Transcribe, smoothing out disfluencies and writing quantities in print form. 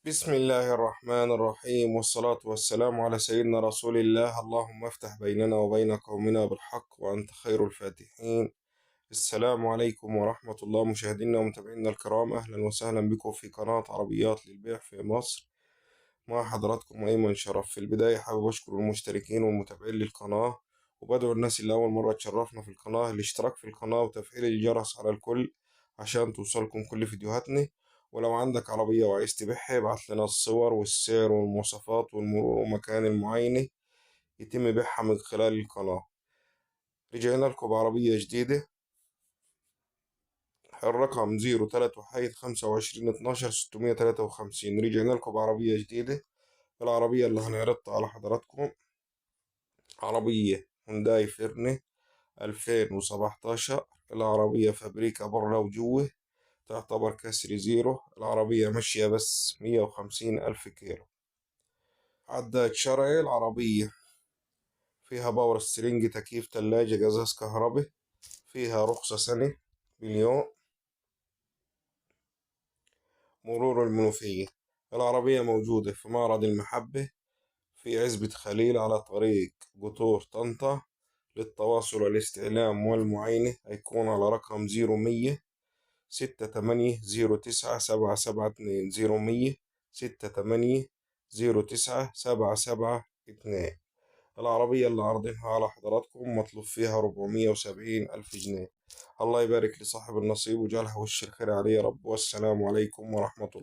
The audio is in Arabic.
بسم الله الرحمن الرحيم، والصلاة والسلام على سيدنا رسول الله. اللهم افتح بيننا وبين قومنا بالحق وأنت خير الفاتحين. السلام عليكم ورحمة الله. مشاهدينا ومتابعينا الكرام، أهلا وسهلا بكم في قناة عربيات للبيع في مصر. مع حضراتكم أيمن شرف. في البداية حابب أشكر المشتركين والمتابعين للقناة، وبدعو الناس اللي أول مرة تشرفنا في القناة الاشتراك في القناة وتفعيل الجرس على الكل عشان توصلكم كل فيديوهاتنا. ولو عندك عربية وعايز تبيعها ابعت لنا الصور والسعر والمواصفات والمرور ومكان المعاينة يتم بيعها من خلال القناة. رجعنا لكم بعربية جديدة. الرقم 03 1 25 12 653. رجعنا لكم بعربية جديدة. العربية اللي هنعرضها على حضراتكم عربية هونداي فيرنا 2017. العربية فابريكا برا وجوه، تعتبر كسر زيرو. العربية ماشية بس 150 ألف كيلو. عداد شرعي. العربية فيها باور سترينج، تكييف، تلاجة، قزاز كهربي. فيها رخصة سنة مليون. مرور المنوفية. العربية موجودة في معرض المحبة في عزبة خليل على طريق قطور طنطا. للتواصل والاستعلام والمعاينة هيكون على رقم 0100 68 09 772. 0100 68 09 772. العربية اللي عارضينها على حضراتكم مطلوب فيها 470 ألف جنيه. الله يبارك لصاحب النصيب وجعلها وش الخير عليه يا رب. والسلام عليكم ورحمة الله.